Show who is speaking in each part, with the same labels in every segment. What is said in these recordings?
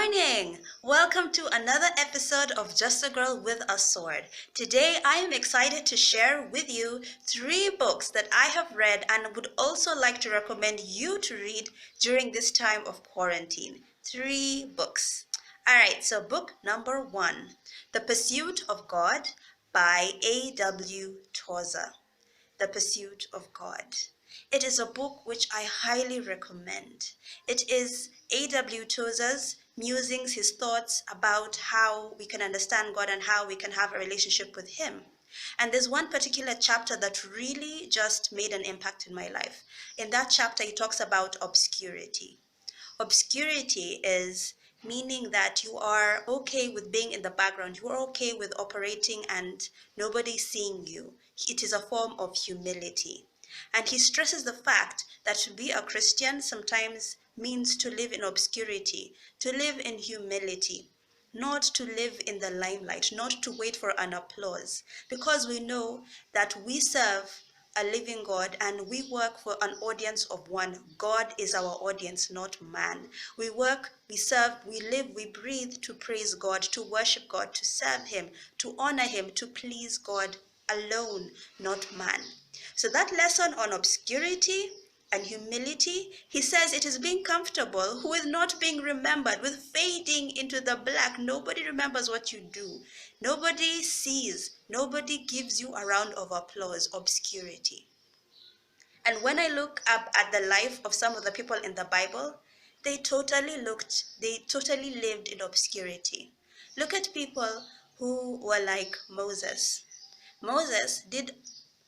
Speaker 1: morning! Welcome to another episode of Just a Girl with a Sword. Today I am excited to share with you 3 books that I have read and would also like to recommend you to read during this time of quarantine. 3 books. Alright, so book number 1, The Pursuit of God by A.W. Tozer. The Pursuit of God. It is a book which I highly recommend. It is A.W. Tozer's musings, his thoughts about how we can understand God and how we can have a relationship with Him. And there's one particular chapter that really just made an impact in my life. In that chapter, he talks about obscurity. Obscurity is meaning that you are okay with being in the background. You are okay with operating and nobody seeing you. It is a form of humility. And he stresses the fact that to be a Christian sometimes means to live in obscurity, to live in humility, not to live in the limelight, not to wait for an applause, because we know that we serve a living God and we work for an audience of one. God is our audience, not man. We work, we serve, we live, we breathe to praise God, to worship God, to serve Him, to honor Him, to please God alone, not man. So that lesson on obscurity and humility, he says it is being comfortable with not being remembered, with fading into the black. Nobody remembers what you do. Nobody sees. Nobody gives you a round of applause. Obscurity. And when I look up at the life of some of the people in the Bible, they totally lived in obscurity. Look at people who were like Moses. Moses did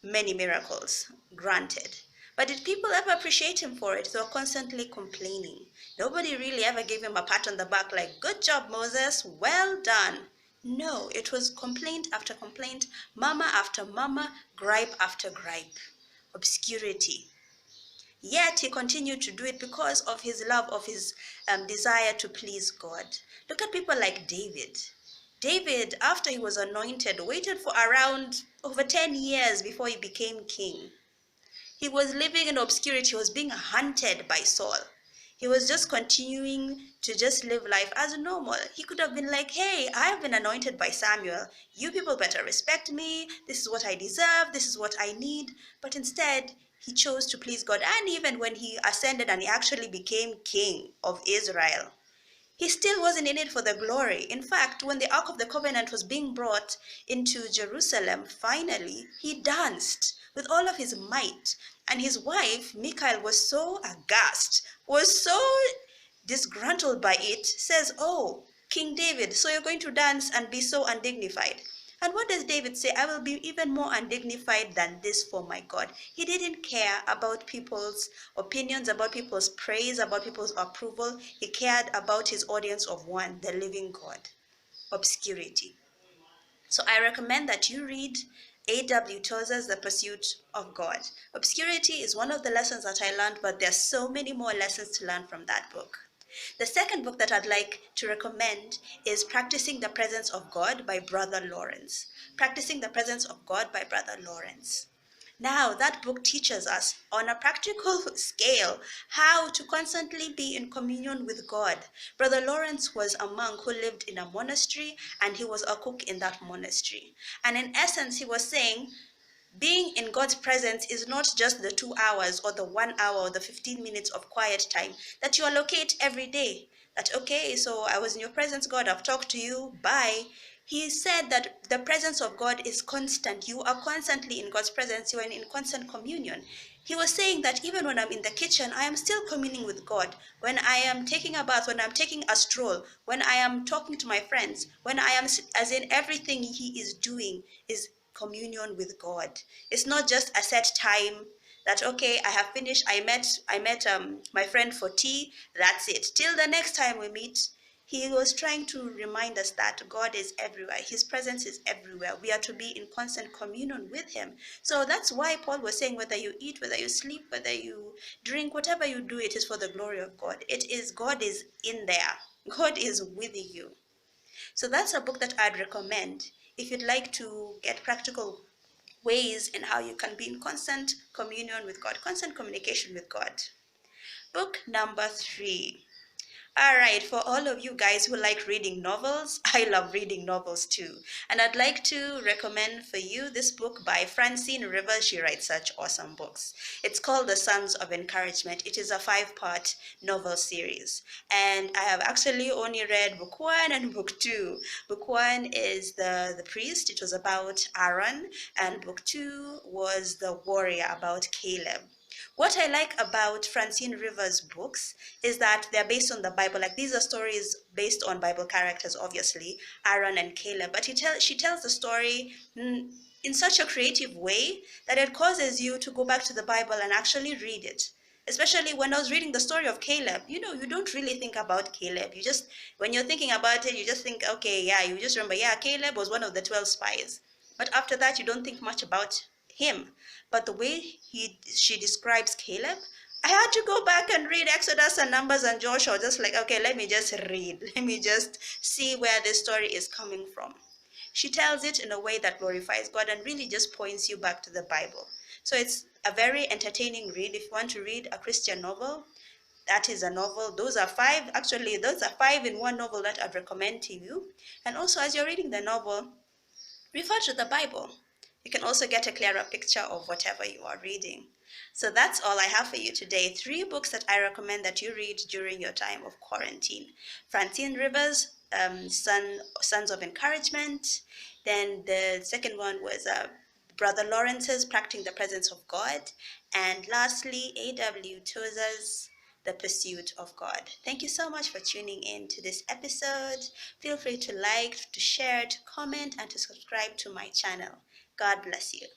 Speaker 1: many miracles, granted. But did people ever appreciate him for it? They were constantly complaining. Nobody really ever gave him a pat on the back like, good job, Moses, well done. No, it was complaint after complaint, mama after mama, gripe after gripe. Obscurity. Yet he continued to do it because of his love, of his desire to please God. Look at people like David. David, after he was anointed, waited for around over 10 years before he became king. He was living in obscurity. He was being hunted by Saul. He was just continuing to just live life as normal. He could have been like, hey, I have been anointed by Samuel. You people better respect me. This is what I deserve. This is what I need. But instead, he chose to please God. And even when he ascended and he actually became king of Israel, he still wasn't in it for the glory. In fact, when the Ark of the Covenant was being brought into Jerusalem, finally, he danced with all of his might. And his wife, Michal, was so aghast, was so disgruntled by it, says, oh, King David, so you're going to dance and be so undignified. And what does David say? I will be even more undignified than this for my God. He didn't care about people's opinions, about people's praise, about people's approval. He cared about his audience of one, the living God. Obscurity. So I recommend that you read A.W. Tozer's The Pursuit of God. Obscurity is one of the lessons that I learned, but there's so many more lessons to learn from that book. The second book that I'd like to recommend is Practicing the Presence of God by Brother Lawrence. Practicing the Presence of God by Brother Lawrence. Now, that book teaches us on a practical scale how to constantly be in communion with God. Brother Lawrence was a monk who lived in a monastery, and he was a cook in that monastery. And in essence, he was saying, being in God's presence is not just the 2 hours or the 1 hour or the 15 minutes of quiet time that you allocate every day. That, okay, so I was in your presence, God, I've talked to you, bye. He said that the presence of God is constant. You are constantly in God's presence. You are in constant communion. He was saying that even when I'm in the kitchen, I am still communing with God. When I am taking a bath, when I'm taking a stroll, when I am talking to my friends, when I am, as in everything he is doing is communion with God. It's not just a set time that, okay, I have finished, I met my friend for tea, that's it. Till the next time we meet. He was trying to remind us that God is everywhere. His presence is everywhere. We are to be in constant communion with Him. So that's why Paul was saying, whether you eat, whether you sleep, whether you drink, whatever you do, it is for the glory of God. God is in there. God is with you. So that's a book that I'd recommend if you'd like to get practical ways in how you can be in constant communion with God, constant communication with God. Book number 3. All right, for all of you guys who like reading novels, I love reading novels too. And I'd like to recommend for you this book by Francine Rivers. She writes such awesome books. It's called The Sons of Encouragement. It is a five-part novel series. And I have actually only read book one and book two. Book one is the priest, it was about Aaron, and book two was the warrior about Caleb. What I like about Francine Rivers' books is that they're based on the Bible. Like these are stories based on Bible characters, obviously, Aaron and Caleb. But she tells the story in such a creative way that it causes you to go back to the Bible and actually read it. Especially when I was reading the story of Caleb, you don't really think about Caleb. You just, when you're thinking about it, you just think, okay, yeah, you just remember, yeah, Caleb was one of the 12 spies. But after that, you don't think much about him. But the way she describes Caleb, I had to go back and read Exodus and Numbers and Joshua, just like, okay, let me just read. Let me just see where this story is coming from. She tells it in a way that glorifies God and really just points you back to the Bible. So it's a very entertaining read. If you want to read a Christian novel, that is a novel. Those are five, actually, those are five in one novel that I'd recommend to you. And also, as you're reading the novel, refer to the Bible. You can also get a clearer picture of whatever you are reading. So that's all I have for you today. Three books that I recommend that you read during your time of quarantine. Francine Rivers, Sons of Encouragement. Then the second one was Brother Lawrence's Practicing the Presence of God. And lastly, A.W. Tozer's The Pursuit of God. Thank you so much for tuning in to this episode. Feel free to like, to share, to comment, and to subscribe to my channel. God bless you.